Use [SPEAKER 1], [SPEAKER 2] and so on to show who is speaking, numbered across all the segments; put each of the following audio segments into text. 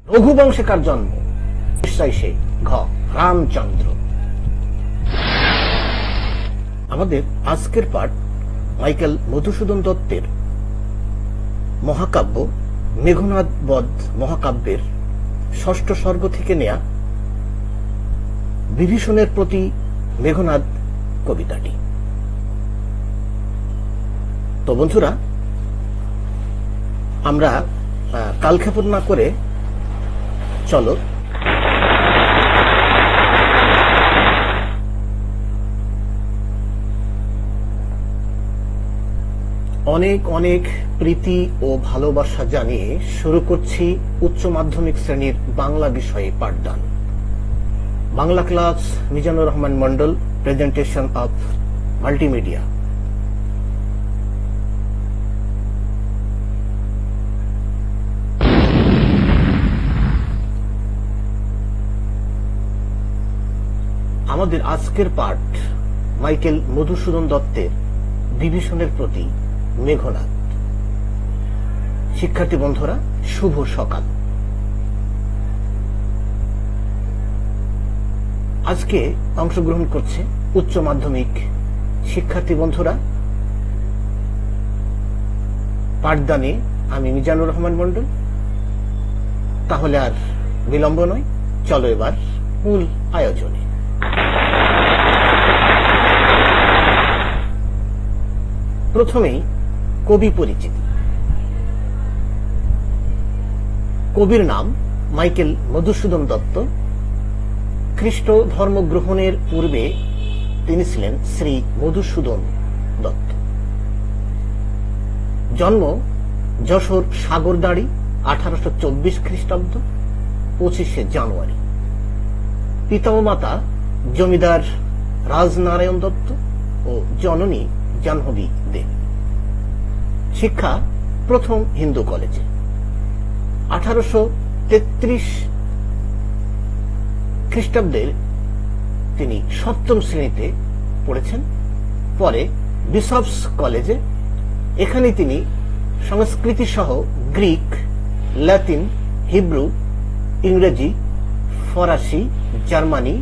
[SPEAKER 1] রঘুবংশে কার জন্ম? নিশ্চয় সেই ঘ রামচন্দ্র। আমাদের আজকের পাঠ মাইকেল মধুসূদন দত্তের মহাকাব্য মেঘনাদ বধ মহাকাব্যের ষষ্ঠ সর্গ থেকে নেয়া বিভীষণের প্রতি মেঘনাদ কবিতাটি। তো বন্ধুরা, আমরা কালক্ষেপণ না করে চলো অনেক অনেক প্রীতি ও ভালোবাসা জানিয়ে শুরু করছি উচ্চ মাধ্যমিক শ্রেণীর বাংলা বিষয়ে পাঠদান। Bangla class Mizanur Rahman Mondal, presentation of multimedia. আমাদের আজকের পাঠ মাইকেল মধুসূদন দত্তের বিভীষণের প্রতি মেঘনাদ। শিক্ষার্থী বন্ধুরা, শুভ সকাল। আজকে অংশগ্রহণ করছে উচ্চ মাধ্যমিক শিক্ষার্থী বন্ধুরা। পাঠদানে আমি মিজানুর রহমান মন্ডল। তাহলে আর বিলম্ব নয়, চলো এবার মূল আয়োজনে। প্রথমেই কবি পরিচিতি। কবির নাম মাইকেল মধুসূদন দত্ত। খ্রিস্ট ধর্ম গ্রহণের পূর্বে তিনি ছিলেন শ্রী মধুসূদন দত্ত। জন্ম যশোর সাগরদাড়ি, 1824 খ্রিস্টাব্দ, 25শে জানুয়ারি। পিতা ও মাতা জমিদার রাজনারায়ণ দত্ত ও জননী জাহ্নবী দেবী। শিক্ষা প্রথম হিন্দু কলেজে। 1833 খ্রিস্টাব্দে তিনি সপ্তম শ্রেণীতে পড়েছেন। পরে বিশপস কলেজে, এখানে তিনি সংস্কৃতি সহ গ্রিক, ল্যাটিন, হিব্রু, ইংরেজি, ফরাসি, জার্মানি,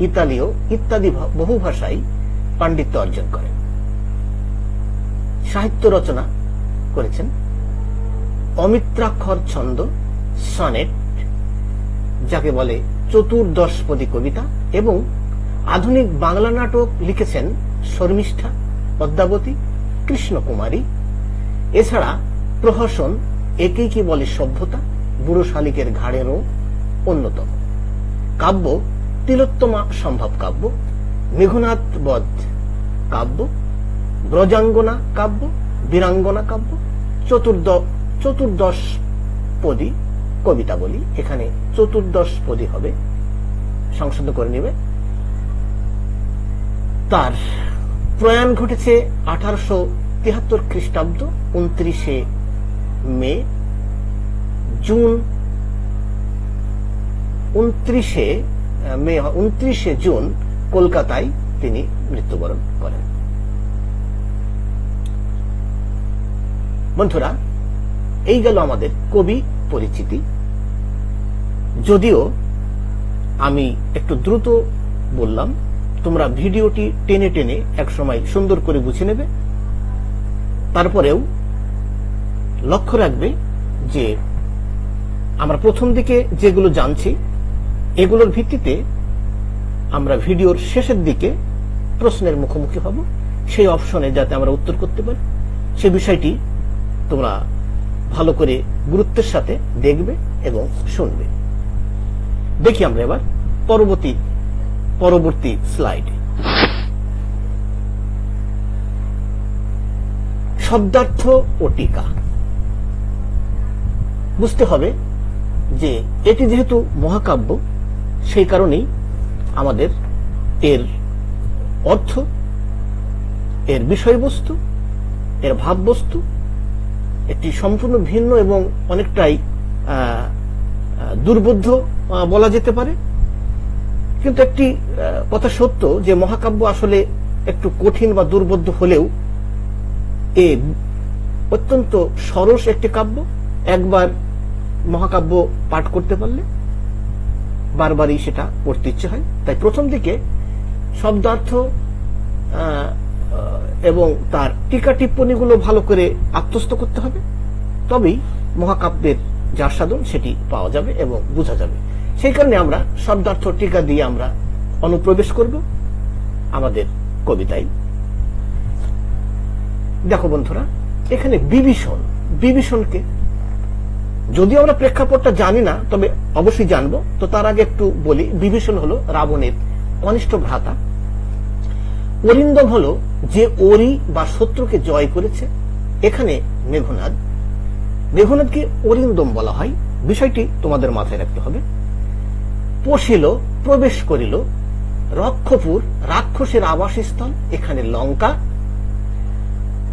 [SPEAKER 1] ইতালীয় ইত্যাদি বহু ভাষায় পাণ্ডিত্য অর্জন করেন। সাহিত্য রচনা করেছেন অমিত্রাক্ষর ছন্দ, সনেট, যাকে বলে চতুর্দশপদী কবিতা, এবং আধুনিক বাংলা নাটক লিখেছেন শর্মিষ্ঠা, পদ্মাবতী, কৃষ্ণকুমারী। এছাড়া প্রহসন একেই কি বলে সভ্যতা, বুড়ো শালিকের ঘাড়েরও অন্যতম। কাব্য তিলোত্তমা সম্ভব কাব্য, মেঘনাদ বধ কাব্য, ব্রজাঙ্গনা কাব্য, বীরাঙ্গনা কাব্য, চতুর্দশপদী কবিতা বলি, এখানে চতুর্দশপদী হবে, সংশোধন করে নেবে। তার প্রয়াণ ঘটেছে 1873 খ্রিস্টাব্দ 29শে মে। 29শে জুন কলকাতায় তিনি মৃত্যুবরণ করেন। বন্ধুরা, এই গেল আমাদের কবি পরিচিতি। যদিও আমি একটু দ্রুত বললাম, তোমরা ভিডিওটি টেনে টেনে একসময় সুন্দর করে বুঝে নেবে। তারপরেও লক্ষ্য রাখবে যে আমরা প্রথম দিকে যেগুলো জানছি, এগুলোর ভিত্তিতে আমরা ভিডিওর শেষের দিকে প্রশ্নের মুখোমুখি হব। সেই অপশনে যাতে আমরা উত্তর করতে পারি, সে বিষয়টি তোমরা ভালো করে গুরুত্বের সাথে দেখবে এবং শুনবে। দেখি আমরা এবার পরবর্তী স্লাইডে। শব্দার্থ ও টিকা। বুঝতে হবে যে এটি যেহেতু মহাকাব্য, সেই কারণেই আমাদের এর অর্থ, এর বিষয়বস্তু, এর ভাববস্তু একটি সম্পূর্ণ ভিন্ন এবং অনেকটাই দুর্বোধ্য বলা যেতে পারে। কিন্তু একটি কথা সত্য যে মহাকাব্য আসলে একটু কঠিন বা দুর্বোধ্য হলেও এ অত্যন্ত সরস একটি কাব্য। একবার মহাকাব্য পাঠ করতে পারলে বারবারই সেটা পড়তে ইচ্ছে হয়। তাই প্রথম দিকে শব্দার্থ এবং তার টিকা টিপ্পণীগুলো ভালো করে আত্মস্থ করতে হবে, তবেই মহাকাব্যের যে আস্বাদন সেটি পাওয়া যাবে এবং বোঝা যাবে। সেই কারণে আমরা শব্দার্থ টিকা দিয়ে আমরা অনুপ্রবেশ করব আমাদের কবিতায়। দেখো বন্ধুরা, এখানে বিভীষণকে যদিও আমরা প্রেক্ষাপটটা জানি না, তবে অবশ্যই জানবো। তো তার আগে একটু বলি, বিভীষণ হলো রাবণের কনিষ্ঠ ভ্রাতা, অরিন্দম হলো যে ওরি বা শত্রুকে জয় করেছে। এখানে মেঘনাদকে অরিন্দম বলা হয়, বিষয়টি তোমাদের মাথায় রাখতে হবে। পশিল প্রবেশ করিল, রক্ষপুর রাক্ষসের আবাসস্থল, এখানে লঙ্কা।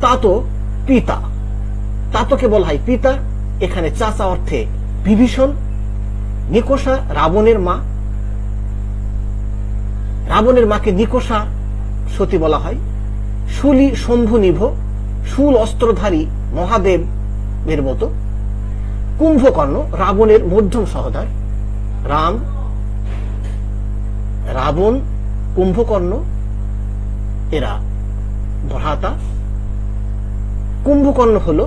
[SPEAKER 1] তাত পিতা, তাতকে বলা হয় পিতা, এখানে চাচা অর্থে বিভীষণ। নিকষা রাবণের মা, রাবণের মাকে নিকষা সতী বলা হয়। শুলি শম্ভু নিভ, শুল অস্ত্রধারী মহাদেবের মতো। কুম্ভকর্ণ রাবণের মধ্যম সহোদর। রাবণ কুম্ভকর্ণ এরা ভ্রাতা। কুম্ভকর্ণ হল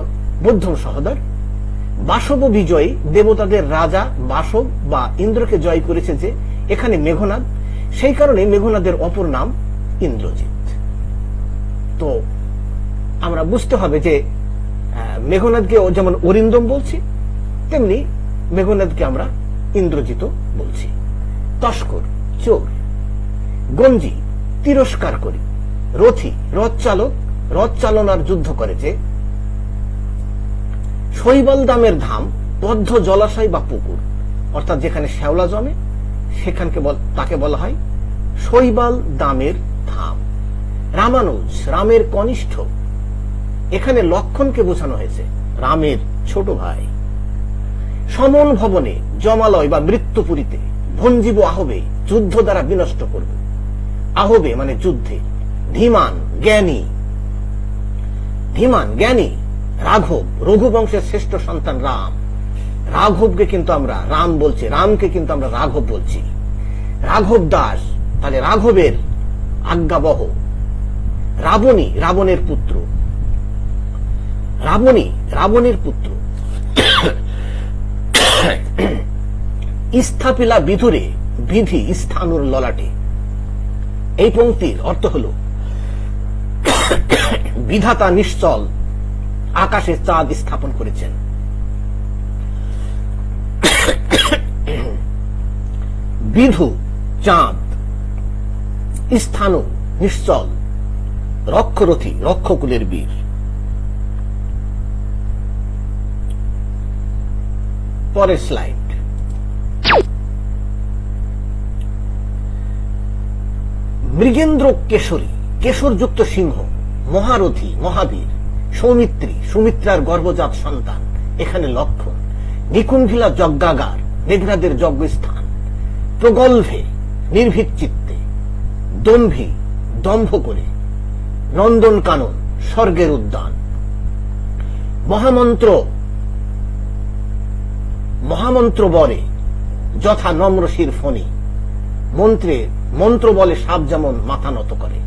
[SPEAKER 1] মধ্যম সহোদর। বাসব বিজয়ী, দেবতাদের রাজা বাসব বা ইন্দ্রকে জয় করেছে যে, এখানে মেঘনাদ। সেই কারণে মেঘনাদের অপর নাম ইন্দ্রজিৎ। তো আমরা বুঝতে হবে যে মেঘনাদকে যেমন অরিন্দম বলছি, তেমনি মেঘনাদকে আমরা ইন্দ্রজিৎ বলছি। তস্কর চোর, গঞ্জি তিরস্কার করি, রথী রথ চালক, রথ চালনার যুদ্ধ করেছে। শৈবাল দামের ধাম, বদ্ধ জলাশয় বা পুকুর, অর্থাৎ যেখানে শ্যাওলা জমে সেখানকে তাকে বলা হয় শৈবাল দামের ধাম। রামানুজ রামের কনিষ্ঠ, এখানে লক্ষণকে বোঝানো হয়েছে, রামের ছোট ভাই। সমন ভবনে, জমালয় বা মৃত্যুপুরীতে, ভঞ্জীব আহবে, যুদ্ধ দ্বারা বিনষ্ট করব। আহবে মানে যুদ্ধে। ধীমান জ্ঞানী, রাঘব রঘুবংশের শ্রেষ্ঠ সন্তান রাম। রাঘবকে কিন্তু আমরা রাম বলছি, রামকে কিন্তু আমরা রাঘব বলছি। রাঘব দাস, তাহলে রাঘবের আজ্ঞাবহ। রাবণী রাবণের পুত্র, স্থাপিলা বিধুরে, বিধি স্থানুর ললাটে। এই পংক্তির অর্থ হল বিধাতা নিশ্চল আকাশে চাঁদ স্থাপন করেছেন। বিধু চাঁদ, স্থানু নিশ্চল, রক্ষরথী রক্ষকুলের বীর। পরের স্লাইড। মৃগেন্দ্র কেশরী, কেশরযুক্ত সিংহ, মহারথী মহাবীর। সৌমিত্রী, সুমিত্রার গর্ভজাত সন্তান, এখানে লক্ষণ। নিকুম্ভিলা যজ্ঞাগার, মেঘনাদের যজ্ঞস্থান। প্রগল্ভে নির্ভীক চিত্তে, দম্ভী দম্ভ করে। নন্দন কানন, স্বর্গের উদ্যান। মহামন্ত্র বরে, যথা নম্রশির ফণী। মন্ত্র বলে সাপ যেমন মাথা নত করে।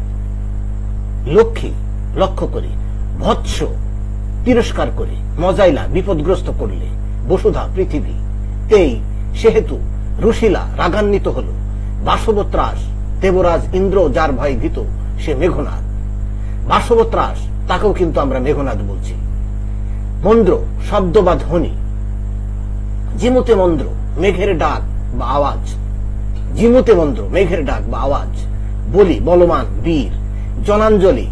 [SPEAKER 1] লক্ষ্মী লক্ষ্য করে, ভৎস তিরস্কার করে, মজাইলা বিপদগ্রস্ত করলে। বসুধা পৃথিবী, তেই সেহেতু রুশিলা রাগান্বিত হল। বাসবত্রাস দেবরাজ ইন্দ্র যার ভয় ভীত, সে মেঘনাদ। বাসবত্রাস তাকেও কিন্তু আমরা মেঘনাদ বলছি। মন্দ্র শব্দ বা ধ্বনি। জিমুতে মন্দ্র মেঘের ডাক বা আওয়াজ। জিমুতে মন্দ্র মেঘের ডাক বা আওয়াজ। বলি বলবান বীর। জনাঞ্জলি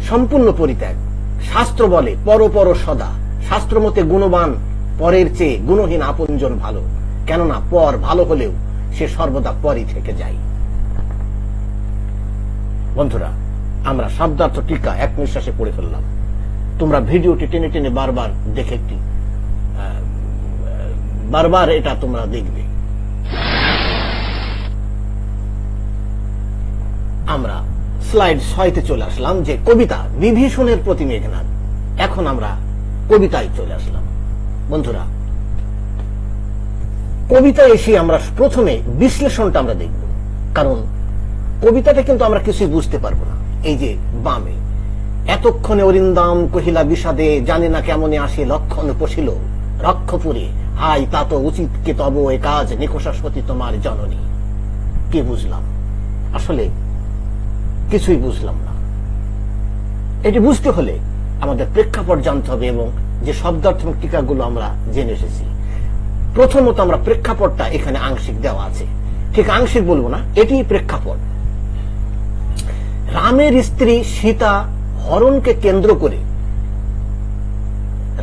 [SPEAKER 1] সম্পূর্ণ পরিত্যাগ। শাস্ত্র বলে পর পর সদা, শাস্ত্র মতে গুণবান পরের চেয়ে গুণহীন আপনজন ভালো, কেননা পর ভালো হলেও সে সর্বদা পরই থেকে যায়। বন্ধুরা, আমরা শব্দার্থ টিকা এক নিঃশ্বাসে পড়ে ফেললাম। তোমরা ভিডিওটি টেনে টেনে বারবার দেখে বারবার এটা তোমরা দেখবে। আমরা স্লাইড 6-তে চলে আসলাম, যে কবিতা বিভীষণের প্রতি মেঘনাদ। এখন আমরা কবিতায় চলে আসলাম। বন্ধুরা, কবিতায় এসে আমরা প্রথমে বিশ্লেষণটা আমরা দেখব, কারণ কবিতাটা কিন্তু আমরা কিছুই বুঝতে পারবো না। এই যে বামে, এতক্ষণে অরিন্দম কহিলা বিষাদে, জানি না কেমনে আসে লক্ষণ পশিল রক্ষপুরে, হাই তা তো উচিত কে তব এ কাজ, নিকষা সতী তোমার জননী। কি বুঝলাম? আসলে কিছুই বুঝলাম না। এটি বুঝতে হলে আমাদের প্রেক্ষাপট জানতে হবে এবং যে শব্দার্থক টিকাগুলো আমরা জেনে এসেছি। প্রথমত আমরা প্রেক্ষাপটটা এখানে আংশিক দেওয়া আছে, ঠিক আংশিক বলবো না, এটি প্রেক্ষাপট। রামের স্ত্রী সীতা হরণকে কেন্দ্র করে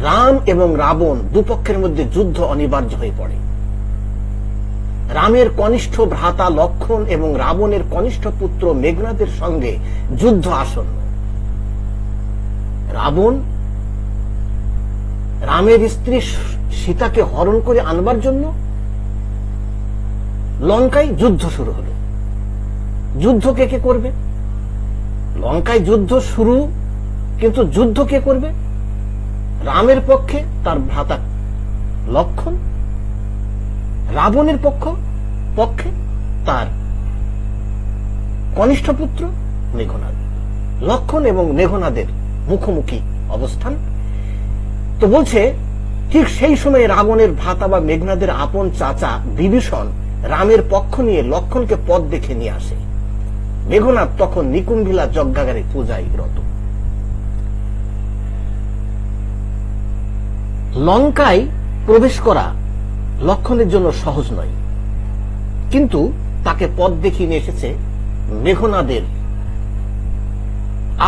[SPEAKER 1] রাম এবং রাবণ দুপক্ষের মধ্যে যুদ্ধ অনিবার্য হয়ে পড়ে। রামের কনিষ্ঠ ভ্রাতা লক্ষণ এবং রাবণের কনিষ্ঠ পুত্র মেঘনাদের সঙ্গে যুদ্ধ আসন্ন। রাবণ রামের স্ত্রী সীতাকে হরণ করে আনবার জন্য লঙ্কায় যুদ্ধ শুরু হলো। যুদ্ধ কে কে করবে? লঙ্কায় যুদ্ধ শুরু, কিন্তু যুদ্ধ কে করবে? রামের পক্ষে তার ভ্রাতা লক্ষণ, রাবণের পক্ষে তার কনিষ্ঠ পুত্র মেঘনাদ। লক্ষণ এবং মেঘনাদের মুখোমুখি অবস্থান। তো বলছে ঠিক সেই সময় রাবণের ভ্রাতা বা মেঘনাদের আপন চাচা বিভীষণ রামের পক্ষ নিয়ে লক্ষণকে পথ দেখে নিয়ে আসে। মেঘনাদ তখন নিকুম্ভিলা যজ্ঞাগারে পূজায় রত। লঙ্কায় প্রবেশ করা লক্ষণের জন্য সহজ নয়, কিন্তু তাকে পথ দেখিয়ে নিয়ে এসেছে মেঘনাদের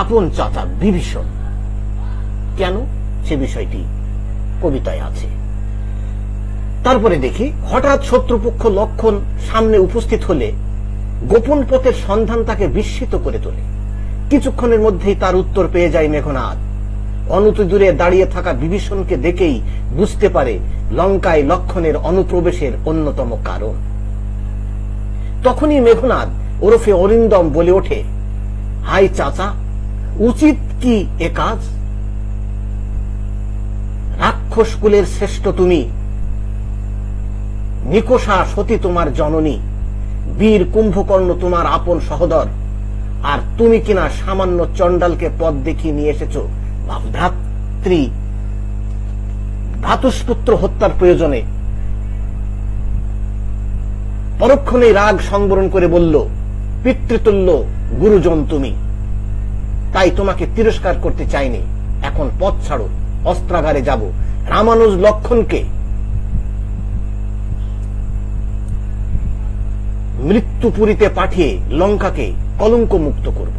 [SPEAKER 1] আপন চাচা বিভীষণ। কেন? সে বিষয়টি কবিতায় আছে। তারপরে দেখি, হঠাৎ শত্রুপক্ষ লক্ষণ সামনে উপস্থিত হলে গোপন পথের সন্ধান তাকে বিস্মিত করে তোলে। কিছুক্ষণের মধ্যেই তার উত্তর পেয়ে যায় মেঘনাদ। অনতি দূরে দাঁড়িয়ে থাকা বিভীষণকে দেখেই বুঝতে পারে লঙ্কায় লক্ষণের অনুপ্রবেশের অন্যতম কারণ। তখনই মেঘনাদ ওরফে অরিন্দম বলে ওঠে, হাই চাচা, উচিত কি এ কাজ? রাক্ষস কুলের শ্রেষ্ঠ তুমি, নিকষা সতী তোমার জননী, বীর কুম্ভকর্ণ তোমার আপন সহোদর, আর তুমি কিনা সামান্য চণ্ডালকে পথ দেখিয়ে নিয়ে এসেছো ভ্রাতুষ্পুত্র হত্যার প্রয়োজনে। পরক্ষণেই রাগ সংবরণ করে বলল, পিতৃতুল্য গুরুজন তুমি, তাই তোমাকে তিরস্কার করতে চাইনি। এখন পথ ছাড়ো, অস্ত্রাগারে যাব, রামানুজ লক্ষণকে মৃত্যুপুরীতে পাঠিয়ে লঙ্কাকে কলঙ্ক মুক্ত করব।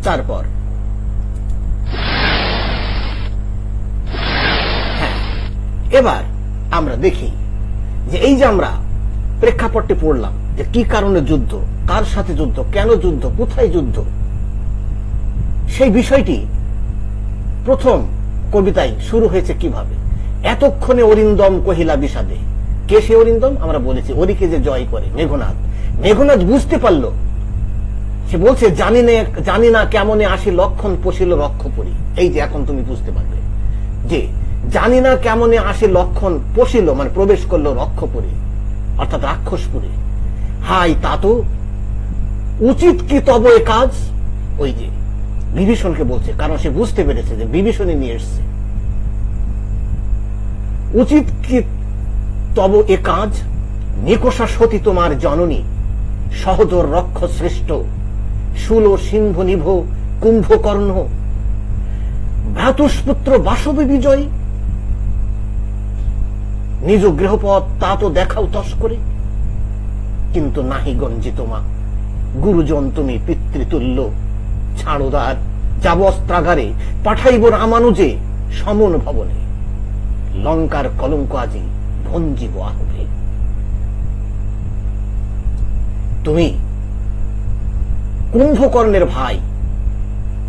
[SPEAKER 1] তারপর এবার আমরা দেখি যে এই যে আমরা প্রেক্ষাপটে পড়লাম যে কি কারণে যুদ্ধ, কার সাথে যুদ্ধ, কেন যুদ্ধ, কোথায় যুদ্ধ, সেই বিষয়টি প্রথম কবিতায় শুরু হয়েছে কিভাবে। এতক্ষণে অরিন্দম কহিলা বিষাদে। কে সে অরিন্দম? আমরা বলেছি ওরিকে যে জয় করে মেঘনাদ। মেঘনাদ বুঝতে পারল, সে বলছে জানি না কেমনে আসি লক্ষণ পশিল রক্ষপুরী। এই যে এখন তুমি বুঝতে পারবে যে জানি না কেমনে আসি লক্ষণ পশিল মানে প্রবেশ করলো রক্ষপুরী অর্থাৎ রাক্ষসপুরী। হাই তা তো উচিত কি তব এ কাজ? ওই যে বিভীষণকে বলছে, কারণ সে বুঝতে পেরেছে যে বিভীষণই নিয়ে এসছে। উচিত কি তব এ কাজ, নিকষা সতী তোমার জননী, সহোদর রক্ষ শ্রেষ্ঠ, শূল সিংহ নিভ কুম্ভকর্ণ, ভ্রাতুষ্পুত্র বাসবে বিজয়ী, নিজ গৃহপথ তা তো দেখাও তস্করে, কিন্তু নাহি গঞ্জিত মা, গুরুজন তুমি পিতৃতুল্য, ছাড়োদার যাব অস্ত্রাগারে, পাঠাইব রামানুজে সমন ভবনে, লঙ্কার কলঙ্ক আজি ভঞ্জিব আহবে। তুমি কুম্ভকর্ণের ভাই,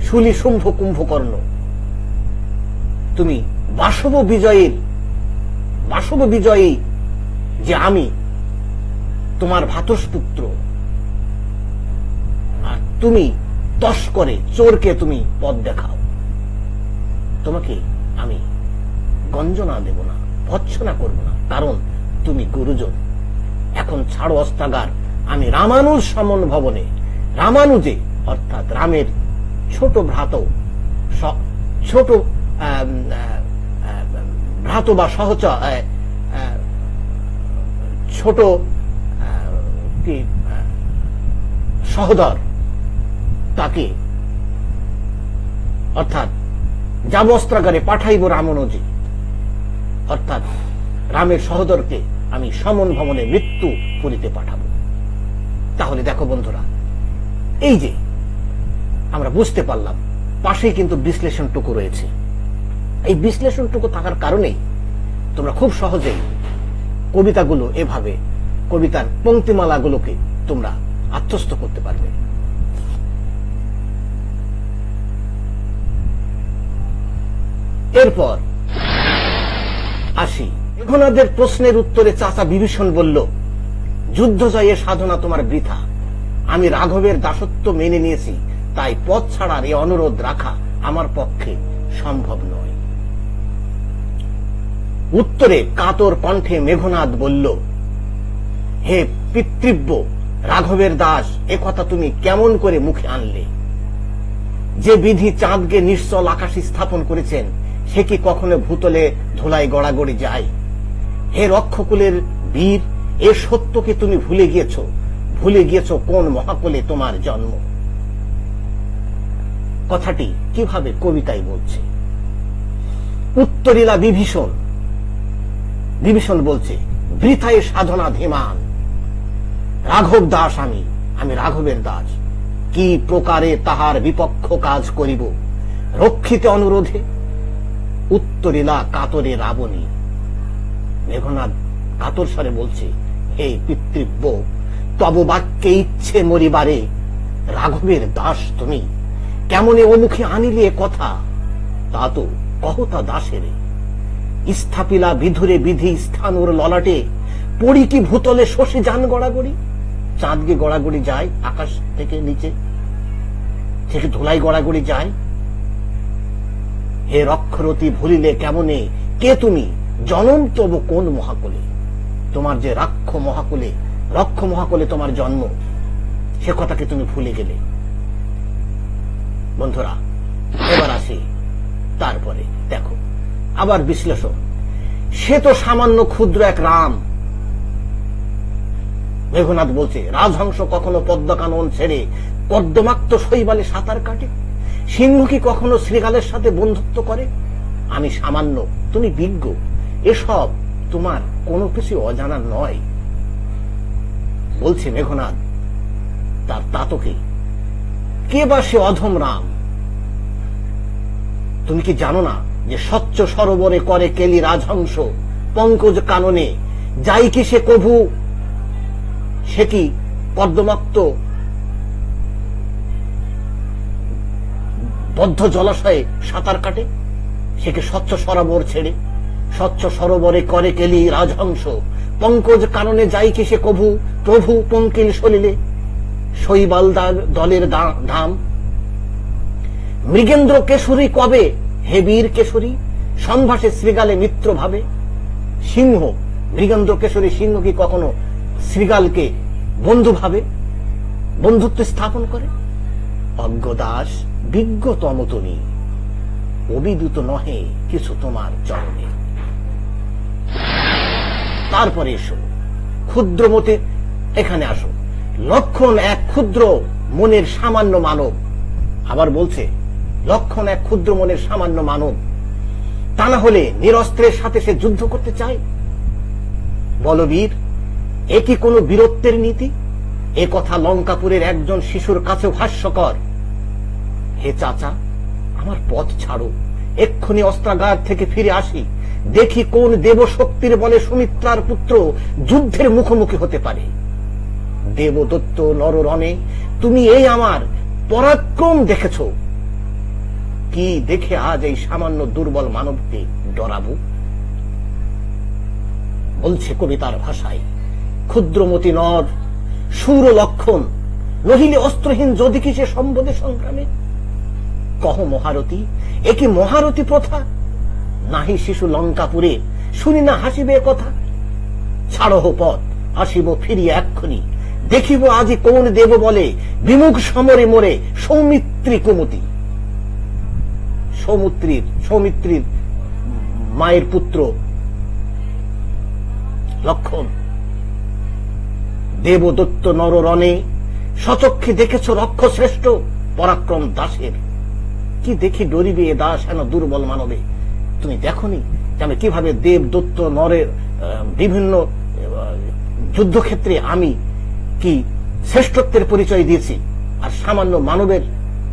[SPEAKER 1] শুলি শুম্ভ কুম্ভকর্ণ, তুমি বাসব বিজয়ী যে আমি তোমার ভ্রাতুষ্পুত্র, আর তুমি তস্করে চোরকে তুমি পথ দেখাও। তো তোমাকে আমি গঞ্জনা দেব না, ভৎসনা করব না, কারণ তুমি গুরুজন। এখন ছাড়ো অস্ত্রাগার, আমি রামানুজ সমন ভবনে, রামানুজে অর্থাৎ রামের ছোট ভ্রাত বা সহচর, ছোট কি সহোদর, তাকে অর্থাৎ যাব অস্ত্রাগারে পাঠাইব রামানুজে, অর্থাৎ রামের সহোদরকে আমি সমন ভবনে মৃত্যু পুরীতে পাঠাবো। তাহলে দেখো বন্ধুরা, এই যে আমরা বুঝতে পারলাম পাশেই কিন্তু বিশ্লেষণটুকু রয়েছে। এই বিশ্লেষণটুকু থাকার কারণেই তোমরা খুব সহজেই কবিতাগুলো, এভাবে কবিতার পংক্তিমালাগুলোকে তোমরা আত্মস্থ করতে পারবে। এরপর আসি, মেঘনাদের প্রশ্নের উত্তরে চাচা বিভীষণ বলল, যুদ্ধ জয়ের সাধনা তোমার বৃথা। আমি রাঘবের দাসত্ব মেনে নিয়েছি, তাই পথ ছাড়ার এই অনুরোধ রাখা আমার পক্ষে সম্ভব নয়। উত্তরে কাতর কণ্ঠে মেঘনাদ বলল, হে পিতৃব্য রাঘবের দাস, এ কথা তুমি কেমন করে মুখে আনলে? যে বিধি চাঁদকে নিশ্চল আকাশে স্থাপন করেছেন, সে কি কখনো ভূতলে ধুলাই গড়াগড়ি যায়? হে রক্ষকুলের বীর, এ সত্যকে তুমি ভুলে গিয়েছ কোন মহাকুলে তোমার জন্ম। কথাটি কিভাবে কবিতায় বলছে? উত্তরিলা বিভীষণ বলছে, বৃথায় সাধনা ধীমান। রাঘব দাস আমি রাঘবের দাস, কি প্রকারে তাহার বিপক্ষ কাজ করিব, রক্ষিতে অনুরোধে। উত্তরিলা কাতরে রাবণী। মেঘনাদ কাতর স্বরে বলছে, হে পিতৃব্য, তব বাক্যে ইচ্ছে মরিবারে, রাঘবের দাস তুমি কেমনে অমুখে আনিলে কথা? তা তো কহতা দাসেরে। স্থাপিলা বিধুরে বিধি স্থান ওর ললাটে, পড়ি কি ভূতলে শশী যান গড়াগড়ি? চাঁদকে গড়াগড়ি যায়, আকাশ থেকে নিচে থেকে ধুলাই গড়াগড়ি যায়। হে রক্ষরতি ভুলিলে কেমনে, কে তুমি, জনম তব কোন মহাকুলে? তোমার যে রক্ষ মহাকুলে তোমার জন্ম, সে কথাকে তুমি ভুলে গেলে। বন্ধুরা, এবার আসি, তারপরে দেখো আবার বিশ্লেষণ। সে তো সামান্য ক্ষুদ্র এক রাম। মেঘনাদ বলছে, রাজহংস কখনো পদ্মকানন ছেড়ে কর্দমাক্ত শৈবালে সাঁতার কাটে? সিংহ কি কখনো শৃগালের সাথে বন্ধুত্ব করে? আমি সামান্য, তুমি বিজ্ঞ, এসব তোমার কোনো কিছু অজানা নয়। বলছে মেঘনাদ তার তাতকে, কে বা সে অধম রাম? তুমি কি জানো না যে স্বচ্ছ সরোবরে করে কেলি রাজহংস, পঙ্কজ কাননে যাই কি সে কভু, সে কি পদ্মমাক্ত বদ্ধ জলাশয়ে সাঁতার কাটে? সে কি স্বচ্ছ সরোবর ছেড়ে? স্বচ্ছ সরোবরে করে কেলি রাজহংস, পঙ্কজ কাননে যাই কি সে কভু, প্রভু পঙ্কিল সলিলে শৈবাল দলের ধাম। মৃগেন্দ্র কেশরী কবে, হে বীর কেশরী, সম্ভাষে শৃগালে মিত্র ভাবে। সিংহ, মৃগেন্দ্র কেশরী সিংহ কি কখনো শৃগালকে বন্ধু ভাবে, বন্ধুত্ব স্থাপন করে? অজ্ঞদাস, বিজ্ঞতম তুমি, অবিদুত নহে কিছু তোমার চরণে। তারপরে এসো ক্ষুদ্রমতে, এখানে আসো। লক্ষণ এক ক্ষুদ্র মনের সামান্য মানব। আবার বলছে লক্ষণ এক ক্ষুদ্র মনের সামান্য মানব, তা না হলে নিরস্ত্রের সাথে সে যুদ্ধ করতে চায়? বলবীর, এ কি কোনো বীরত্বের নীতি? এ কথা লঙ্কাপুরের একজন শিশুর কাছেও হাস্যকর। হে চাচা, আমার পথ ছাড়ো, এক্ষুনি অস্ত্রাগার থেকে ফিরে আসি, দেখি কোন দেবশক্তির বলে সুমিত্রার পুত্র যুদ্ধের মুখোমুখি হতে পারে। দেবদত্ত নররণে তুমি এই আমার পরাক্রম দেখেছ, কি দেখে আজ এই সামান্য দুর্বল মানবকে ডরাবো? বলছে কবিতার ভাষায়, ক্ষুদ্রমতি নর সুর লক্ষণ, নহিলে অস্ত্রহীন যদি কি সে সম্বদে সংগ্রামে। কহ মহারথী, এ কি মহারথী প্রথা? নাহি শিশু লঙ্কাপুরে, শুনি না হাসিবে কথা। ছাড়হ পথ, আসিব ফিরিয়া এক্ষুনি, দেখিব আজি কোন দেব বলে বিমুখ সমরে মোরে সৌমিত্রী কুমতি। সৌমিত্রীর মায়ের পুত্র লক্ষণ। দেবদত্ত নররণে সচক্ষে দেখেছ রক্ষ শ্রেষ্ঠ পরাক্রম দাসের। কি দেখি ডরিবে এ দাস হেন দুর্বল মানবে? তুমি দেখনি যে আমি কিভাবে দেবদত্ত নরের বিভিন্ন যুদ্ধক্ষেত্রে আমি কি শ্রেষ্ঠত্বের পরিচয় দিয়েছি, আর সামান্য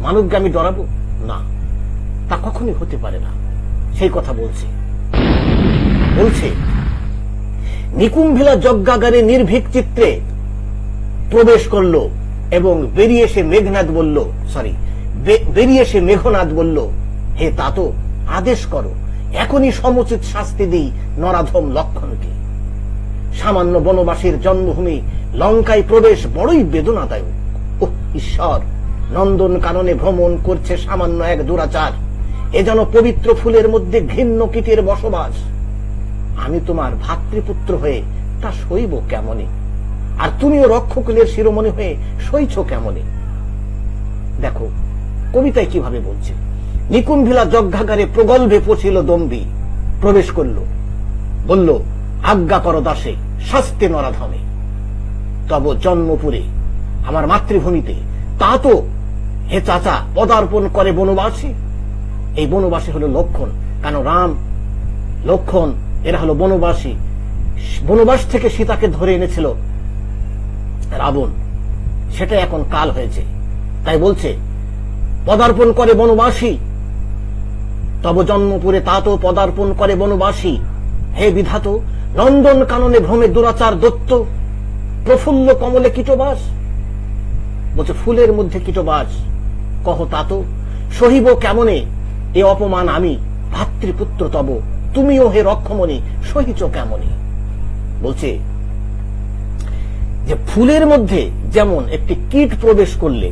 [SPEAKER 1] মানবকে আমি ডরাবো না? তা কখনই হতে পারে না। সেই কথা বলছে নিকুম্ভিলা যজ্ঞাগারে নির্ভীক চিত্রে প্রবেশ করলো এবং বেরিয়ে এসে মেঘনাদ বলল, হে তাতো, আদেশ করো, এখনই সমুচিত শাস্তি দিই নরাধম লক্ষণকে। সামান্য বনবাসীর জন্মভূমি লঙ্কায় প্রবেশ বড়ই বেদনাদায়ক। ও ঈশ্বর, নন্দন কাননে ভ্রমণ করছে সামান্য এক দুরাচার, এ যেন পবিত্র ফুলের মধ্যে ঘৃণ্য কীটের বসবাস। আমি তোমার ভাতৃপুত্র হয়ে তা সইব কেমনে, আর তুমিও রক্ষকুলের শিরোমণি হয়ে সইছ কেমনে? দেখো কবিতায় কিভাবে বলছে। নিকুম্ভিলা যজ্ঞাগারে প্রগল্ভে পৌঁছিল দম্ভী, প্রবেশ করল, বলল, আজ্ঞা কর দাসে, শাস্তি নরাধমে। তব জন্মপুরে, আমার মাতৃভূমিতে, তা তো হে চাচা পদার্পণ করে বনবাসী। এই বনবাসী হলো লক্ষণ, কারণ রাম লক্ষণ এরা হলো বনবাসী। বনবাস থেকে সীতাকে ধরে এনেছিল রাবণ, সেটা এখন কাল হয়েছে। তাই বলছে পদার্পণ করে বনবাসী, তব জন্মপুরে তা তো পদার্পণ করে বনবাসী। হে বিধাত, নন্দন কাননে ভ্রমে দুরাচার দত্ত, প্রফুল্ল কমলে কীটবাস। বলছে ফুলের মধ্যে কীটবাস, কহ তাত, সহিব কেমনে এ অপমান আমি ভাতৃপুত্র তব, তুমিও হে রক্ষমণি সহিছ কেমনে? বলছে যে ফুলের মধ্যে যেমন একটি কীট প্রবেশ করলে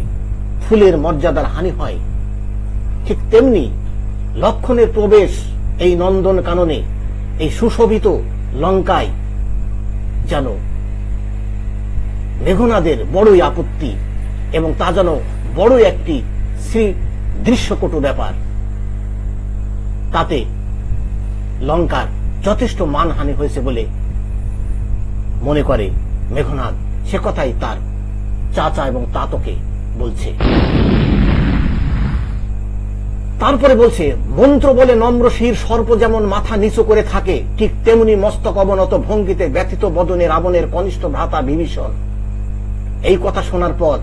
[SPEAKER 1] ফুলের মর্যাদার হানি হয়, ঠিক তেমনি লক্ষণের প্রবেশ এই নন্দন কাননে, এই সুশোভিত লঙ্কায় যেন মেঘনাদের বড়ই আপত্তি, এবং তা যেন বড় একটি দৃশ্যকটু ব্যাপার। তাতে লঙ্কার যথেষ্ট মানহানি হয়েছে বলে মনে করে মেঘনাদ। সে কথাই তার চাচা এবং তাতকে বলছে। তারপরে বলছে, মন্ত্র বলে নম্র শির সর্প যেমন মাথা নিচু করে থাকে, ঠিক তেমনি মস্তক অবনত ভঙ্গিতে ব্যথিত বদনে রাবণের কনিষ্ঠ ভ্রাতা বিভীষণ। এই কথা শোনার পর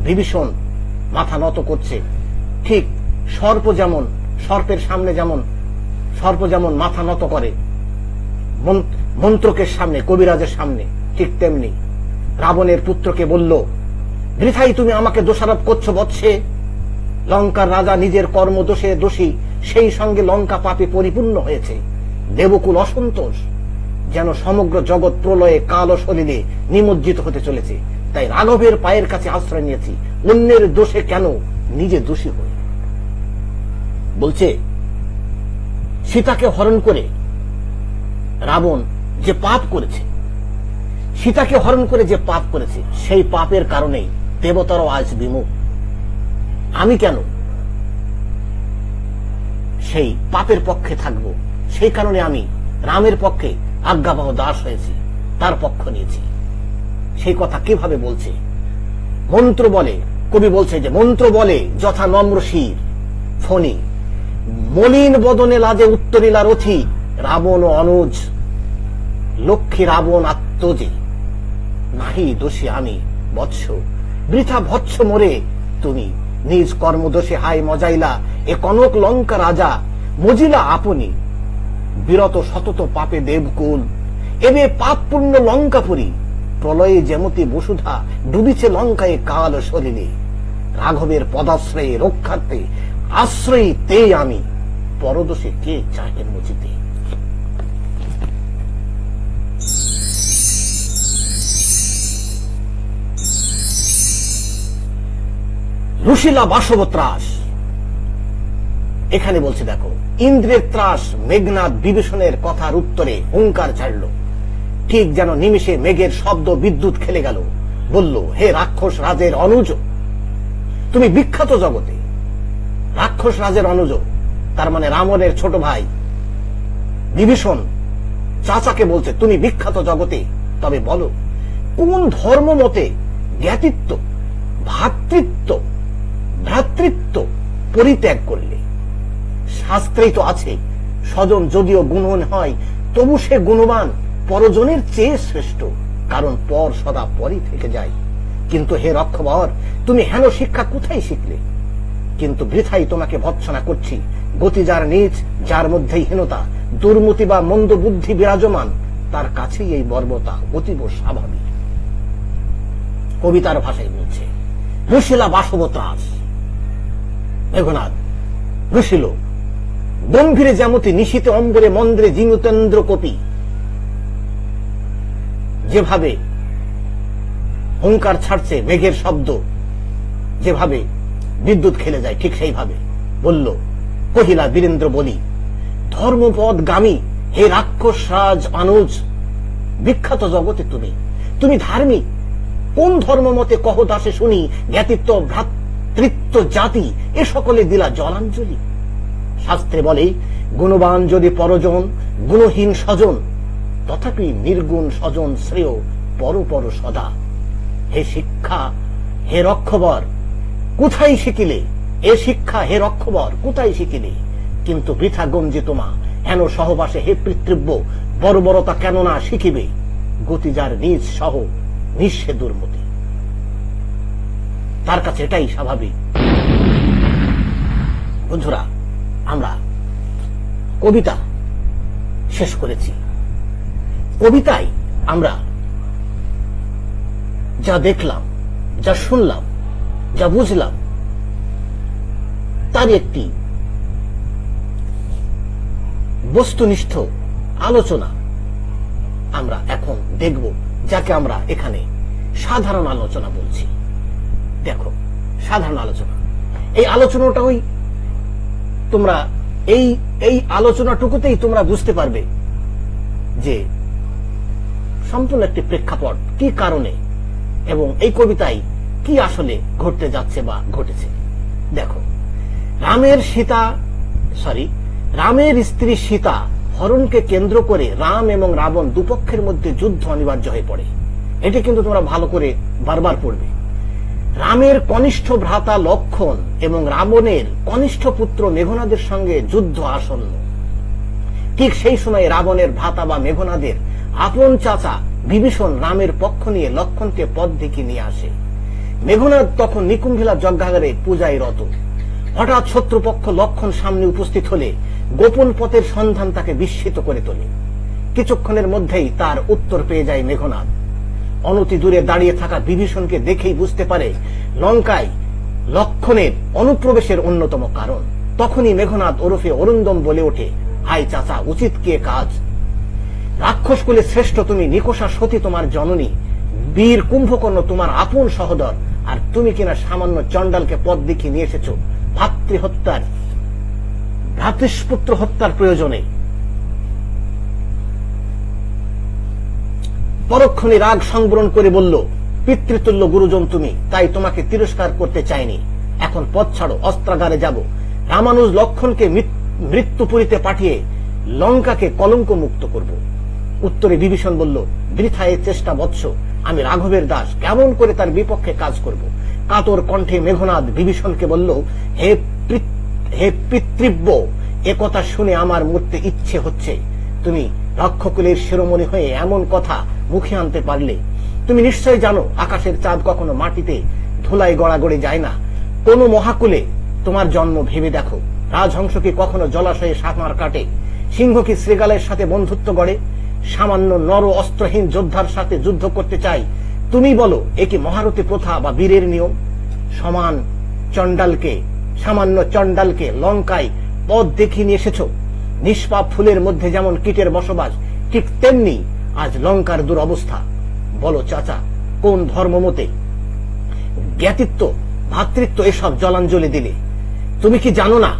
[SPEAKER 1] বিভীষণ মাথা নত করছে। ঠিক সর্পের সামনে যেমন সর্প যেমন মাথা নত করে মন্ত্রকের সামনে, কবিরাজের সামনে, ঠিক তেমনি রাবণের পুত্রকে বলল, বৃথাই তুমি আমাকে দোষারোপ করছো বৎসে। লঙ্কার রাজা নিজের কর্মদোষে দোষী, সেই সঙ্গে লঙ্কা পাপে পরিপূর্ণ হয়েছে। দেবকুল অসন্তোষ, যেন সমগ্র জগৎ প্রলয়ে কাল ও সলিলে নিমজ্জিত হতে চলেছে। তাই রাঘবের পায়ের কাছে আশ্রয় নিয়েছি, অন্যের দোষে কেন নিজে দোষী হই। বলছে সীতাকে হরণ করে রাবণ যে পাপ করেছে, সীতাকে হরণ করে যে পাপ করেছে, সেই পাপের কারণেই দেবতারাও আজ বিমুখ। আমি কেন সেই পাপের পক্ষে থাকব? সেই কারণে আমি রামের পক্ষে আজ্ঞাবহ দাস হয়েছি, তার পক্ষ নিয়েছি। সেই কথা কিভাবে বলছে? মন্ত্র বলে, কবি বলছে যে মন্ত্র বলে যথা নম্র শির ফণি, মলিন বদনে লাজে উত্তরিলা রথি, রাবণ ও অনুজ লক্ষ্মী রাবণ আত্মজে। নাহি দোষী আমি বৎস, বৃথা ভৎস মোরে তুমি, নিজ কর্মদোষে হাই মজাইলা এ কনক লঙ্কা রাজা, মজিলা আপনি বিরত সতত পাপে দেবকুল। এবে পাপ পূর্ণ লঙ্কাপুরী, প্রলয়ে যেমতি বসুধা ডুবিছে লঙ্কায় কাল সলিলে। রাঘবের পদাশ্রয়ে রক্ষার্থে আশ্রয়ী তে আমি, পরদোষে কে চাহে মুচিতে। রুশিলা বাসবত্রাস, এখানে বলছে দেখো, ইন্দ্রের ত্রাস মেঘনাদ বিভীষণের কথার উত্তরে হুঙ্কার ছাড়ল, ঠিক যেন নিমিষে মেঘের শব্দ বিদ্যুৎ খেলে গেল। বলল, হে রাক্ষস রাজের অনুজ, তুমি বিখ্যাত জগতে। রাক্ষস রাজের অনুজ তার মানে রাবণের ছোট ভাই বিভীষণ চাচাকে বলছে, তুমি বিখ্যাত জগতে, তবে বলো কোন ধর্ম মতে জ্ঞাতিত্ব, ভ্রাতৃত্ব পরিত্যাগ করলে? শাস্ত্রেই তো আছে, স্বজন যদিও গুণবান হয় তবু সে গুণবান পরজনের চেয়ে শ্রেষ্ঠ, কারণ পর সদা পরই থেকে যায়। কিন্তু হে রক্ষবর, তুমি হেন শিক্ষা কোথায় শিখলে? কিন্তু বৃথাই তোমাকে ভৎসনা করছি। গতি যার নিজ, যার মধ্যেই হীনতা, দুর্মতি বা মন্দ বুদ্ধি বিরাজমান, তার কাছেই এই বর্বতা অতীব স্বাভাবিক। কবিতার ভাষায় বলছে, রুশিলা বাসব ত্রাস। মেঘনাদ রুশিল গম্ভীরে যেমতি নিশীতে অম্বরে মন্দ্রে জিনুতেন্দ্র কপি, যেভাবে হুঙ্কার ছাড়ছে মেঘের শব্দ, যেভাবে বিদ্যুৎ খেলে যায়, ঠিক সেইভাবে বলল, কহিলা বীরেন্দ্র বলি, ধর্মপদ গামী হে রাক্ষস রাজ অনুজ, বিখ্যাত জগতে তুমি ধার্মিক। কোন ধর্ম মতে কহ দাসে শুনি, জ্ঞাতিত্ব ভ্রাতৃত্ব জাতি এ সকলে দিলা জলাঞ্জলি। শাস্ত্রে বলে, গুণবান যদি পরজন, গুণহীন স্বজন, তথাপি নির্গুণ স্বজন শ্রেয় পর সদা। হে শিক্ষা হে রক্ষবর কোথায় শিখিলে? এ শিক্ষা হে রক্ষবর কোথায় শিখিলে? কিন্তু বৃথা গঞ্জি তোমা হেন সহবাসে হে পিতৃব্য, বর্বরতা কেন না শিখিবে? গতি যার নিজ সহ নিঃসে দুর্মতি। তার কাছে এটাই স্বাভাবিক। বন্ধুরা, আমরা কবিতা শেষ করেছি। কবিতায় আমরা যা দেখলাম, যা শুনলাম, যা বুঝলাম, তার একটি বস্তুনিষ্ঠ আলোচনা আমরা এখন দেখব, যাকে আমরা এখানে সাধারণ আলোচনা বলছি। দেখো, সাধারণ আলোচনা, এই আলোচনাটাই তোমরা এই আলোচনাটুকুতেই তোমরা বুঝতে পারবে যে সম্পূর্ণ একটি প্রেক্ষাপট, কি কারণে এবং এই কবিতায় কি আসলে ঘটতে যাচ্ছে বা ঘটেছে। দেখো, রামের স্ত্রী সীতা হরণকে কেন্দ্র করে রাম এবং রাবণ দুপক্ষের মধ্যে যুদ্ধ অনিবার্য হয়ে পড়ে। এটি কিন্তু তোমরা ভালো করে বারবার পড়বে। রামের কনিষ্ঠ ভ্রাতা লক্ষণ এবং রাবণের কনিষ্ঠ পুত্র মেঘনাদের সঙ্গে যুদ্ধ আসন্ন। ঠিক সেই সময় রাবণের ভ্রাতা বা মেঘনাদের আপন চাচা বিভীষণ রামের পক্ষ নিয়ে লক্ষণকে পথ দেখিয়ে নিয়ে আসে। মেঘনাদ তখন নিকুম্ভিলা যজ্ঞাগারে পূজায় রত। হঠাৎ শত্রুপক্ষ লক্ষণ সামনে উপস্থিত হলে গোপন পথের সন্ধান তাকে বিস্মিত করে তোলে। কিছুক্ষণের মধ্যেই তার উত্তর পেয়ে যায় মেঘনাদ। অনতি দূরে দাঁড়িয়ে থাকা বিভীষণকে দেখেই বুঝতে পারে লঙ্কায় লক্ষণের অনুপ্রবেশের অন্যতম কারণ। তখনই মেঘনাদ ওরফে অরুন্দম বলে ওঠে, হাই চাচা, উচিত কে কাজ? রাক্ষস কুলে শ্রেষ্ঠ তুমি, নিকষা সতী তোমার জননী, বীর কুম্ভকর্ণ তোমার আপন সহোদর, আর তুমি কিনা সামান্য চণ্ডালকে পথ দেখিয়ে নিয়ে এসেছ ভ্রাতৃপুত্র হত্যার প্রয়োজনে। পরক্ষণে রাগ সংবরণ করে বলল, পিতৃতুল্য গুরুজন তুমি, তাই তোমাকে তিরস্কার করতে চাইনি। এখন পথ ছাড়ো, অস্ত্রাগারে যাব। রামানুজ লক্ষণকে মৃত্যুপুরীতে পাঠিয়ে লঙ্কাকে কলঙ্ক মুক্ত করব। উত্তরে বিভীষণ বলল, বৃথা এ চেষ্টা বৎস, আমি রাঘবের দাস, কেমন করে তার বিপক্ষে কাজ করব? কাতর কণ্ঠে মেঘনাদ বিভীষণকে বলল, হে পিতৃব্য, এ কথা শুনে আমার মরতে ইচ্ছে হচ্ছে। তুমি রক্ষকুলের শিরোমণি হয়ে এমন কথা মুখে আনতে পারলে? তুমি নিশ্চয় জানো, আকাশের চাঁদ কখনো মাটিতে ধুলায় গড়াগড়ে যায় না। কোন মহাকুলে তোমার জন্ম ভেবে দেখো। রাজহংস কি কখনো জলাশয়ে সাঁতার কাটে? সিংহ কি শৃগালের সাথে বন্ধুত্ব গড়ে? সামান্য নর অস্ত্রহীন যোদ্ধার সাথে যুদ্ধ করতে চাই? তুমি বলো, এ কি মহারথী প্রথা বা বীরের নিয়ম? সামান্য চণ্ডালকে লঙ্কায় পথ দেখিয়ে নিয়ে এসেছ। নিষ্পাপ ফুলের মধ্যে যেমন কীটের বসবাস, ঠিক তেমনি আজ লঙ্কার দুরবস্থা। বলো চাচা, কোন ধর্মমতে জ্ঞাতিত্ব, ভ্রাতৃত্ব এসব জলাঞ্জলি দিলে? তুমি কি জানো না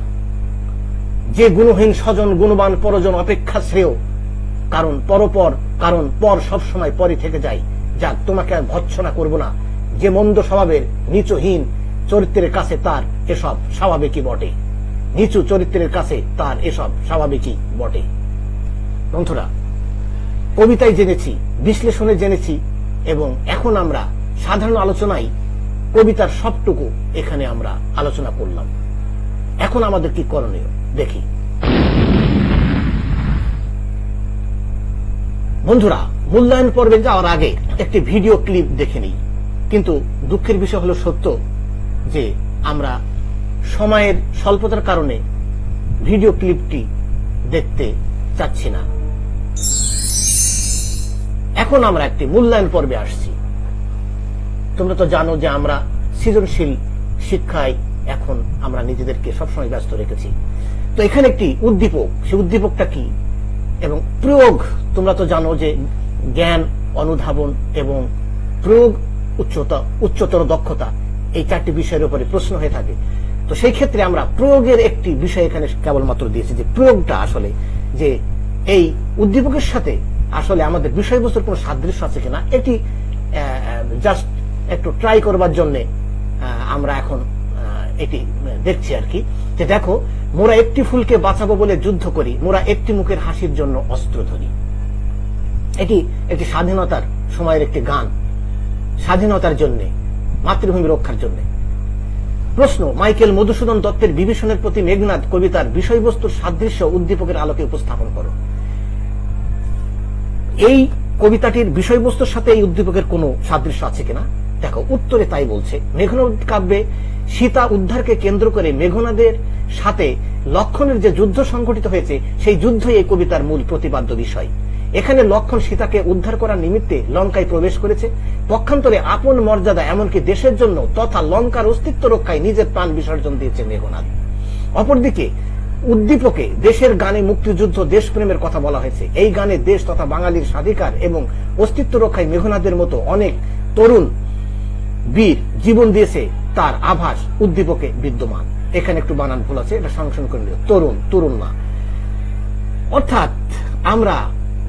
[SPEAKER 1] যে গুণহীন স্বজন গুণবান পরজন অপেক্ষা শ্রেয়, কারণ পর সবসময় পরে থেকে যায়। যাক, তোমাকে আর ভৎসনা করব না। যে মন্দ স্বভাবের নিচুহীন চরিত্রের কাছে তার এসব স্বাভাবিকই বটে। নিচু চরিত্রের কাছে তার এসব স্বাভাবিকই বটে। বন্ধুরা, কবিতায় জেনেছি, বিশ্লেষণে জেনেছি, এবং এখন আমরা সাধারণ আলোচনায় কবিতার সবটুকু এখানে আমরা আলোচনা করলাম। এখন আমাদের কি করণীয় দেখি। বন্ধুরা, মূল্যায়ন পর্বে যাওয়ার আগে একটি ভিডিও ক্লিপ দেখে নিই। কিন্তু দুঃখের বিষয় হলো সত্য যে আমরা সময়ের স্বল্পতার কারণে ভিডিও ক্লিপটি দেখতে চাচ্ছি না। এখন আমরা একটি মূল্যায়ন পর্বে আসছি। তোমরা তো জানো যে আমরা সৃজনশীল শিক্ষায় এখন আমরা নিজেদেরকে সবসময় ব্যস্ত রেখেছি। তো এখানে একটি উদ্দীপক, সেই উদ্দীপকটা কি এবং প্রয়োগ, তোমরা তো জানো যে জ্ঞান, অনুধাবন এবং প্রয়োগ উচ্চতর দক্ষতা, এই চারটি বিষয়ের উপরে প্রশ্ন হয়ে থাকে। তো সেই ক্ষেত্রে আমরা প্রয়োগের একটি বিষয় এখানে কেবলমাত্র দিয়েছি, যে প্রয়োগটা আসলে যে এই উদ্দীপকের সাথে আসলে আমাদের বিষয়বস্তুর কোন সাদৃশ্য আছে কিনা, এটি জাস্ট একটু ট্রাই করবার জন্য আমরা এখন এটি দেখছি আর কি। যে দেখো, মোরা একটি ফুলকে বাঁচাবো বলে যুদ্ধ করি, মোরা একটি মুখের হাসির জন্য অস্ত্র ধরি। এটি একটি স্বাধীনতার সময়ের একটি গান, স্বাধীনতার জন্য, মাতৃভূমি রক্ষার জন্য। প্রশ্ন, মাইকেল মধুসূদন দত্তের বিভীষণের প্রতি মেঘনাদ কবিতার বিষয়বস্তুর সাদৃশ্য উদ্দীপকের আলোকে উপস্থাপন করো। এই কবিতাটির বিষয়বস্তুর সাথে এই উদ্দীপকের কোন সাদৃশ্য আছে কিনা দেখো। উত্তরে তাই বলছে। মেঘনাদ কাব্যে সীতা উদ্ধারকে কেন্দ্র করে মেঘনাদের সাথে লক্ষণের যে যুদ্ধ সংঘটিত হয়েছে, সেই যুদ্ধই এই কবিতার মূল প্রতিপাদ্য বিষয়। এখানে লক্ষণ সীতাকে উদ্ধার করার নিমিত্তে লঙ্কায় প্রবেশ করেছে। পক্ষান্তরে আপন মর্যাদা, এমনকি দেশের জন্য তথা লঙ্কার অস্তিত্ব রক্ষায় নিজের প্রাণ বিসর্জন দিয়েছে মেঘনাদ। অপরদিকে উদ্দীপকে দেশের গানে মুক্তিযুদ্ধ, দেশপ্রেমের কথা বলা হয়েছে। এই গানে দেশ তথা বাঙালির স্বাধিকার এবং অস্তিত্ব রক্ষায় মেঘনাদের মতো অনেক তরুণ বীর জীবন দিয়েছে, তার আভাস উদ্দীপকে বিদ্যমান। এখানে একটু বানান ভুল আছে, এটা সংশোধন করে নিও। তরুণ না। অর্থাৎ আমরা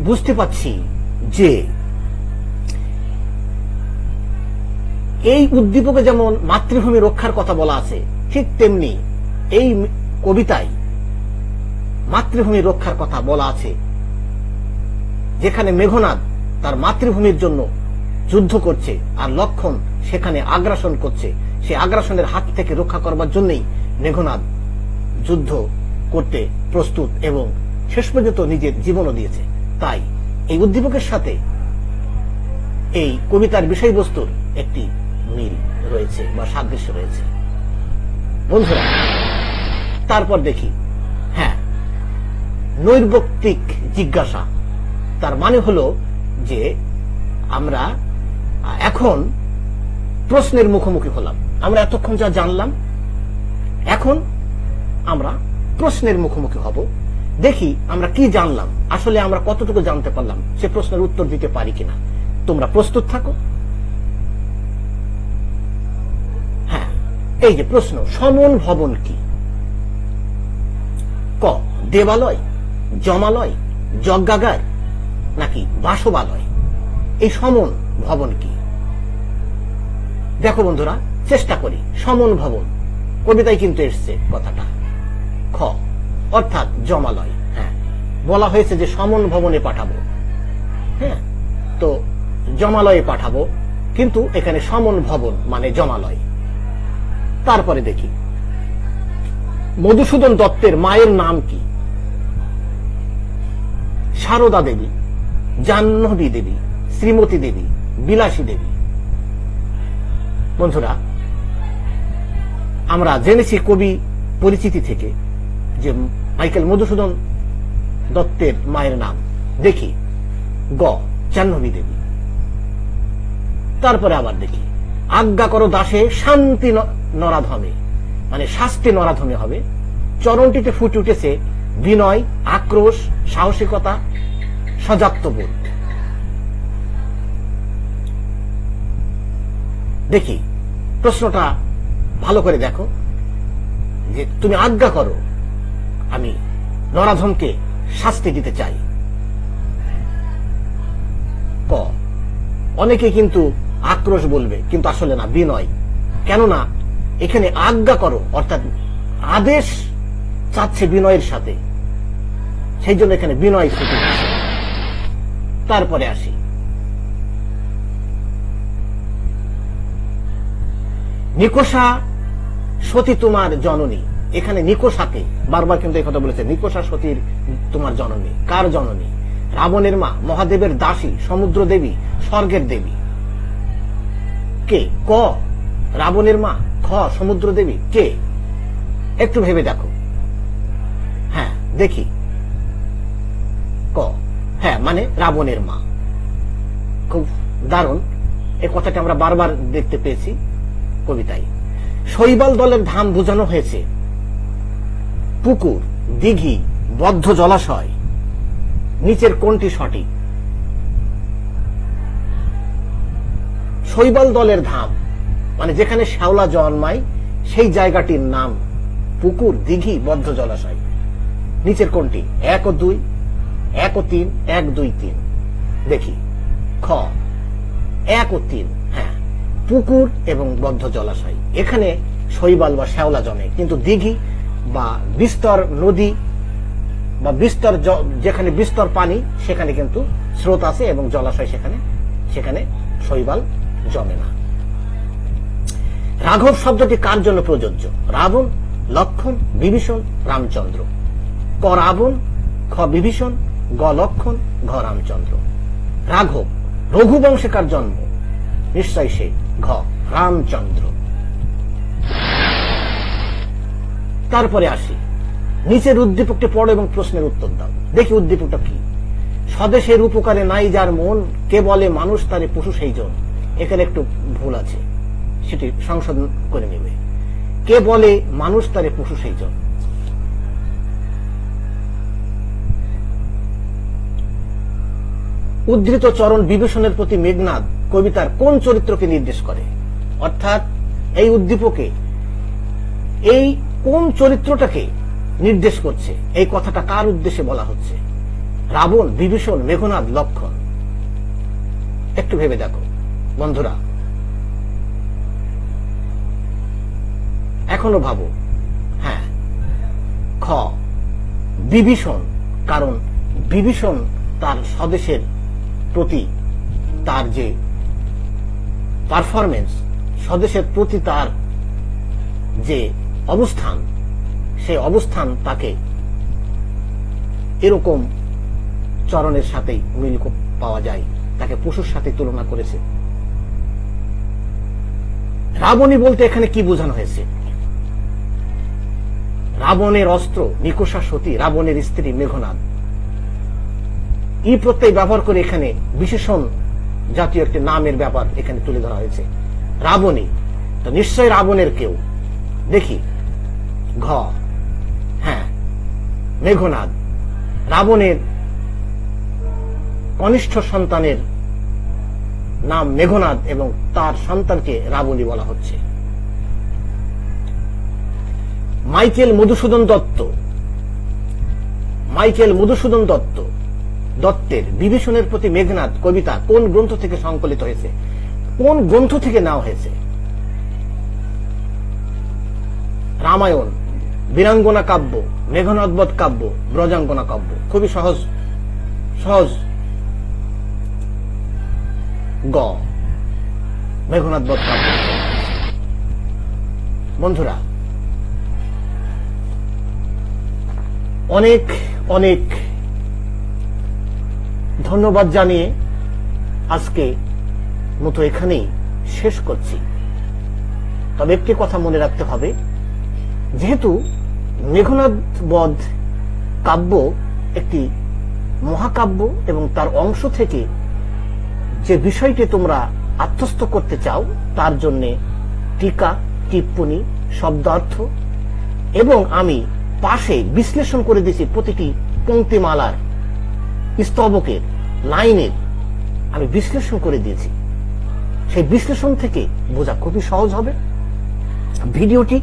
[SPEAKER 1] বুঝতে পাচ্ছি যে এই উদ্দীপকে যেমন মাতৃভূমি রক্ষার কথা বলা আছে, ঠিক তেমনি এই কবিতায় মাতৃভূমি রক্ষার কথা বলা আছে, যেখানে মেঘনাদ তার মাতৃভূমির জন্য যুদ্ধ করছে আর লক্ষণ সেখানে আগ্রাসন করছে। সেই আগ্রাসনের হাত থেকে রক্ষা করবার জন্যই মেঘনাদ যুদ্ধ করতে প্রস্তুত এবং শেষ পর্যন্ত নিজের জীবনও দিয়েছে। তাই এই উদ্দীপকের সাথে এই কবিতার বিষয়বস্তুর একটি মিল রয়েছে বা সাদৃশ্য রয়েছে। বন্ধুরা, তারপর দেখি, হ্যাঁ, নৈর্বক্তিক জিজ্ঞাসা, তার মানে হলো যে আমরা এখন প্রশ্নের মুখোমুখি হলাম। আমরা এতক্ষণ যা জানলাম, এখন আমরা প্রশ্নের মুখোমুখি হব। দেখি আমরা কি জানলাম, আসলে আমরা কতটুকু জানতে পারলাম, সে প্রশ্নের উত্তর দিতে পারি কিনা। তোমরা প্রস্তুত থাকো। হ্যাঁ, এই যে প্রশ্ন, সমন ভবন কি? ক, দেবালয়, জমালয়, যজ্ঞাগার নাকি বাসবালয়? এই সমন ভবন কি? দেখো বন্ধুরা, চেষ্টা করি। সমন ভবন কবিতায় কিন্তু এসছে কথাটা। খ, অর্থাৎ জমালয়। হ্যাঁ, বলা হয়েছে যে সমন ভবনে পাঠাবো। হ্যাঁ, তো জমালয়ে পাঠাবো, কিন্তু এখানে সমন ভবন মানে জমালয়। তারপরে দেখি, মধুসূদন দত্তের মায়ের নাম কি? সারদা দেবী, জাহ্নবী দেবী, শ্রীমতী দেবী, বিলাসী দেবী। বন্ধুরা, আমরা জেনেছি কবি পরিচিতি থেকে যে মাইকেল মধুসূদন দত্তের মায়ের নাম। দেখি, গ, জাহ্নবী দেবী। তারপরে আবার দেখি, আজ্ঞা করো দাসে শান্তি নরাধমে, মানে শাস্তি নরাধমে হবে। চরণটিতে ফুটে উঠেছে বিনয়, আক্রোশ, সাহসিকতা, সজাত্যবোধ। দেখি প্রশ্নটা ভালো করে দেখো, যে তুমি আজ্ঞা করো আমি নরাধমকে শাস্তি দিতে চাই। ক, অনেকে কিন্তু আক্রোশ বলবে, কিন্তু আসলে না, বিনয়। কেননা এখানে আজ্ঞা করো অর্থাৎ আদেশ চাচ্ছে বিনয়ের সাথে, সেই জন্য এখানে বিনয় ফুটে উঠছে। তারপরে আসি, নিকষা সতী তোমার জননী। এখানে নিকষাকে বারবার কিন্তু এই কথা বলেছে, নিকষা সতীর তোমার জননী। কার জননী? রাবণের মা, মহাদেবের দাসী, সমুদ্র দেবী, স্বর্গের দেবী। কে? ক, রাবণের মা। খ, সমুদ্র দেবী। কে? একটু ভেবে দেখো। হ্যাঁ, দেখি। ক, হ্যাঁ, মানে রাবণের মা। খুব দারুণ, এই কথাটা আমরা বারবার দেখতে পেয়েছি কবিতায়। শৈবাল দলের ধাম বোঝানো হয়েছে পুকুর, দিঘি, বদ্ধ জলাশয়। নিচের কোনটি সঠিক? শৈবাল দলের ধাম মানে যেখানে শ্যাওলা জন্মায় সেই জায়গাটির নাম পুকুর, দিঘি, বদ্ধ জলাশয়। নিচের কোনটি? 1 ও 2, 1 ও 3, 1, 2, 3। দেখি। খ, 1 ও 3। হ্যাঁ, পুকুর এবং বদ্ধ জলাশয়, এখানে শৈবাল বা শ্যাওলা জমে। কিন্তু দিঘি বা বিস্তর নদী বা বিস্তর, যেখানে বিস্তর পানি সেখানে কিন্তু স্রোত আছে এবং জলাশয়, সেখানে শৈবাল জমে না। রাঘব শব্দটি কার জন্য প্রযোজ্য? রাবণ, লক্ষণ, বিভীষণ, রামচন্দ্র। ক, রাবণ। খ, বিভীষণ। গ, লক্ষণ। ঘ, রামচন্দ্র। রাঘব রঘুবংশে কার জন্ম? নিশ্চয় সে ঘ, রামচন্দ্র। তারপরে আসি, নিচের উদ্দীপকটি পড়ো এবং প্রশ্নের উত্তর দাও। দেখি উদ্দীপকটা কি। স্বদেশের উপকারে নাই যার মন, কে বলে মানুষ তারে পশু সেই জন। এখানে একটু ভুল আছে, সেটি সংশোধন করে নেবে। কে বলে মানুষ তারে পশু সেই জন। উদ্ধৃত চরণ বিভীষণের প্রতি মেঘনাদ কবিতার কোন চরিত্রকে নির্দেশ করে? অর্থাৎ এই উদ্দীপকে এই কোন চরিত্রটাকে নির্দেশ করছে? এই কথাটা কার উদ্দেশ্যে বলা হচ্ছে? রাবণ, বিভীষণ, মেঘনাদ, লক্ষণ। একটু ভেবে দেখো বন্ধুরা, এখনো ভাবো। হ্যাঁ, খ, বিভীষণ। কারণ বিভীষণ তার স্বদেশের প্রতি তার যে পারফরমেন্স, স্বদেশের প্রতি তার যে অবস্থান, সেই অবস্থান তাকে এরকম চরণের সাথেই মিল পাওয়া যায়, তাকে পশুর সাথে তুলনা করেছে। রাবণী বলতে এখানে কি বোঝানো হয়েছে? রাবণের অস্ত্র নিকষা সতী, রাবণের স্ত্রী মেঘনাদ। ই প্রত্যয় ব্যবহার করে এখানে বিশেষণ জাতীয় একটি নামের ব্যাপার এখানে তুলে ধরা হয়েছে। রাবণী, তো নিশ্চয় রাবণের কেউ। দেখি। ঘ, হ্যাঁ, মেঘনাদ। রাবণের কনিষ্ঠ সন্তানের নাম মেঘনাদ এবং তার সন্তানকে রাবণী বলা হচ্ছে। মাইকেল মধুসূদন দত্তের বিভীষণের প্রতি মেঘনাদ কবিতা কোন গ্রন্থ থেকে সংকলিত হয়েছে? কোন গ্রন্থ থেকে নেওয়া হয়েছে? রামায়ণ, বীরাঙ্গনা কাব্য, মেঘনাদবধ কাব্য, ব্রজাঙ্গনা কাব্য। খুবই সহজ। গ, মেঘনাদবধ কাব্য। বন্ধুরা, অনেক অনেক ধন্যবাদ জানিয়ে আজকে মতো এখানেই শেষ করছি। তবে একটি কথা মনে রাখতে হবে, যেহেতু মেঘনাদবধ কাব্য একটি মহাকাব্য এবং তার অংশ থেকে যে বিষয়টি তোমরা আত্মস্থ করতে চাও তার জন্য টিকা, টিপ্পনী, শব্দার্থ এবং আমি পাশে বিশ্লেষণ করে দিয়েছি। প্রতিটি পংক্তিমালার, স্তবকের, লাইনের আমি বিশ্লেষণ করে দিয়েছি। সেই বিশ্লেষণ থেকে বোঝা খুবই সহজ হবে। ভিডিওটি,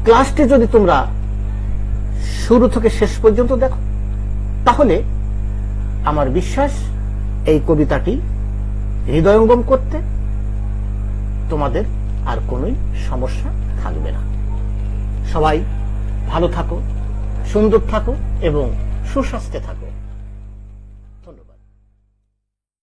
[SPEAKER 1] ক্লাসটি যদি তোমরা শুরু থেকে শেষ পর্যন্ত দেখো, তাহলে আমার বিশ্বাস এই কবিতাটি হৃদয়ঙ্গম করতে তোমাদের আর কোনোই সমস্যা থাকবে না। সবাই ভালো থাকো, সুন্দর থাকো এবং সুস্বাস্থ্যে থাকো।